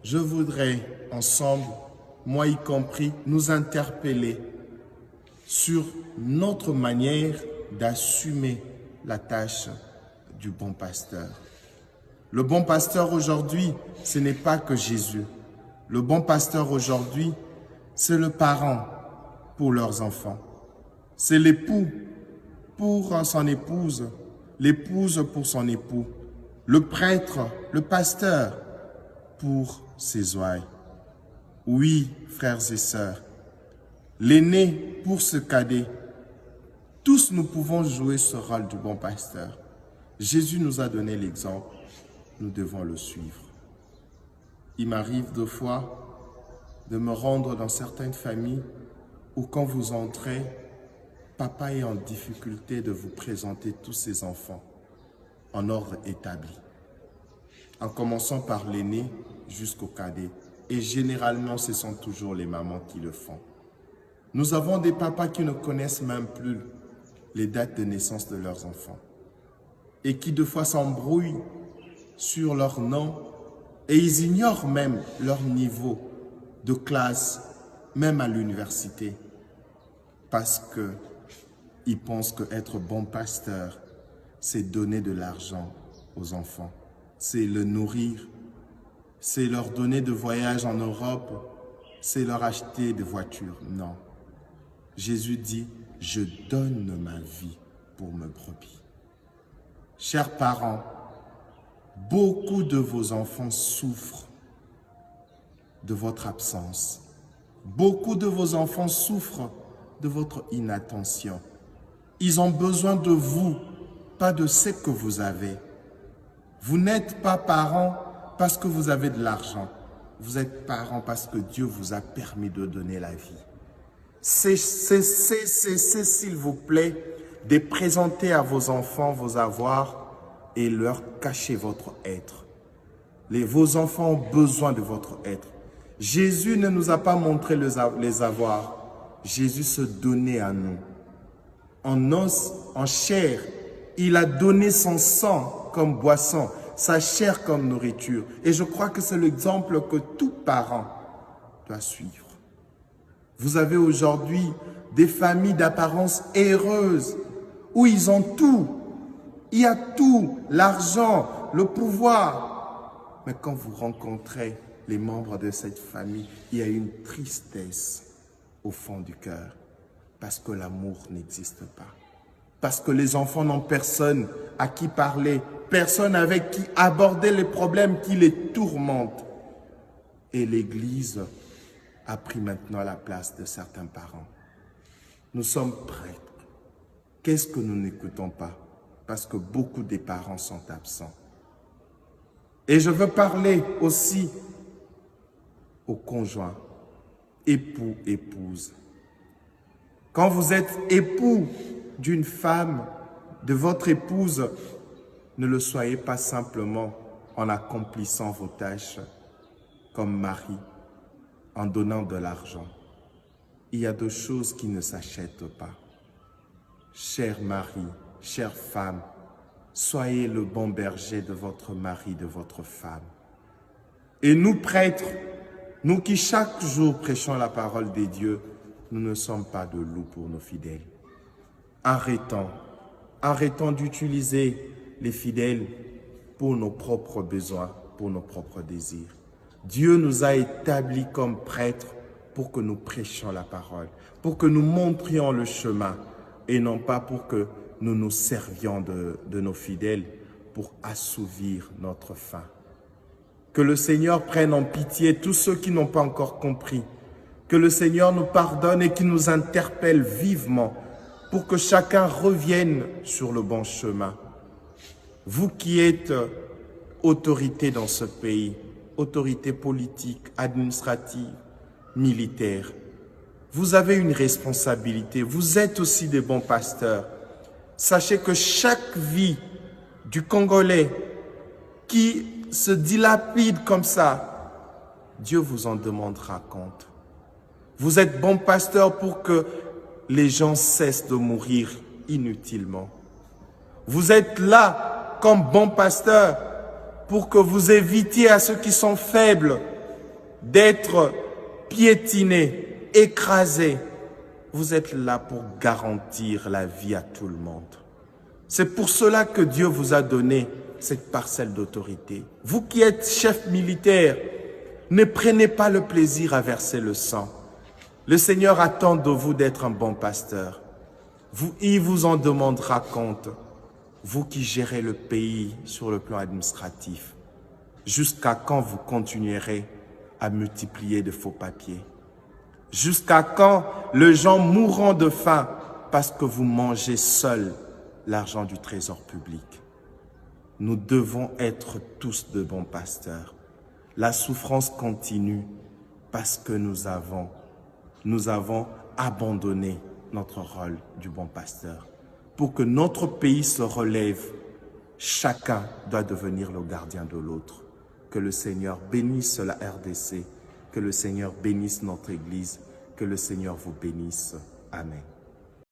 je voudrais ensemble, moi y compris, nous interpeller sur notre manière d'assumer la tâche du bon pasteur. Le bon pasteur aujourd'hui, ce n'est pas que Jésus. Le bon pasteur aujourd'hui, c'est le parent pour leurs enfants. C'est l'époux pour son épouse, l'épouse pour son époux, le prêtre, le pasteur pour ses ouailles. Oui, frères et sœurs, l'aîné pour ce cadet. Tous nous pouvons jouer ce rôle du bon pasteur. Jésus nous a donné l'exemple, nous devons le suivre. Il m'arrive deux fois de me rendre dans certaines familles où quand vous entrez, papa est en difficulté de vous présenter tous ses enfants en ordre établi, en commençant par l'aîné jusqu'au cadet. Et généralement, ce sont toujours les mamans qui le font. Nous avons des papas qui ne connaissent même plus les dates de naissance de leurs enfants et qui de fois s'embrouillent sur leur nom et ils ignorent même leur niveau de classe, même à l'université, parce qu'ils pensent qu'être bon pasteur, c'est donner de l'argent aux enfants, c'est le nourrir, c'est leur donner de voyages en Europe, c'est leur acheter des voitures. Non. Jésus dit, je donne ma vie pour mes brebis. Chers parents, beaucoup de vos enfants souffrent de votre absence. Beaucoup de vos enfants souffrent de votre inattention. Ils ont besoin de vous, pas de ce que vous avez. Vous n'êtes pas parents parce que vous avez de l'argent. Vous êtes parents parce que Dieu vous a permis de donner la vie. Cessez, s'il vous plaît, de présenter à vos enfants vos avoirs et leur cacher votre être. Vos enfants ont besoin de votre être. Jésus ne nous a pas montré les avoirs. Jésus se donnait à nous. En os, en chair, il a donné son sang comme boisson, sa chair comme nourriture. Et je crois que c'est l'exemple que tout parent doit suivre. Vous avez aujourd'hui des familles d'apparence heureuse où ils ont tout. Il y a tout, l'argent, le pouvoir. Mais quand vous rencontrez les membres de cette famille, il y a une tristesse au fond du cœur parce que l'amour n'existe pas. Parce que les enfants n'ont personne à qui parler, personne avec qui aborder les problèmes qui les tourmentent. Et l'Église a pris maintenant la place de certains parents. Nous sommes prêtres. Qu'est-ce que nous n'écoutons pas? Parce que beaucoup des parents sont absents. Et je veux parler aussi aux conjoints, époux, épouses. Quand vous êtes époux d'une femme, de votre épouse, ne le soyez pas simplement en accomplissant vos tâches comme mari, en donnant de l'argent. Il y a deux choses qui ne s'achètent pas. Cher mari, chère femme, soyez le bon berger de votre mari, de votre femme. Et nous prêtres, nous qui chaque jour prêchons la parole de Dieu, nous ne sommes pas de loups pour nos fidèles. Arrêtons d'utiliser les fidèles pour nos propres besoins, pour nos propres désirs. Dieu nous a établis comme prêtres pour que nous prêchions la parole, pour que nous montrions le chemin et non pas pour que nous nous servions de nos fidèles pour assouvir notre faim. Que le Seigneur prenne en pitié tous ceux qui n'ont pas encore compris. Que le Seigneur nous pardonne et qu'il nous interpelle vivement pour que chacun revienne sur le bon chemin. Vous qui êtes autorité dans ce pays, autorité politique, administrative, militaire, vous avez une responsabilité. Vous êtes aussi des bons pasteurs. Sachez que chaque vie du Congolais qui se dilapide comme ça, Dieu vous en demandera compte. Vous êtes bons pasteurs pour que les gens cessent de mourir inutilement. Vous êtes là comme bons pasteurs pour que vous évitiez à ceux qui sont faibles d'être piétinés, écrasés. Vous êtes là pour garantir la vie à tout le monde. C'est pour cela que Dieu vous a donné cette parcelle d'autorité. Vous qui êtes chef militaire, ne prenez pas le plaisir à verser le sang. Le Seigneur attend de vous d'être un bon pasteur. Il vous en demandera compte. Vous qui gérez le pays sur le plan administratif, jusqu'à quand vous continuerez à multiplier de faux papiers? Jusqu'à quand les gens mourront de faim parce que vous mangez seuls l'argent du trésor public? Nous devons être tous de bons pasteurs. La souffrance continue parce que nous avons abandonné notre rôle du bon pasteur. Pour que notre pays se relève, chacun doit devenir le gardien de l'autre. Que le Seigneur bénisse la RDC, que le Seigneur bénisse notre Église, que le Seigneur vous bénisse. Amen.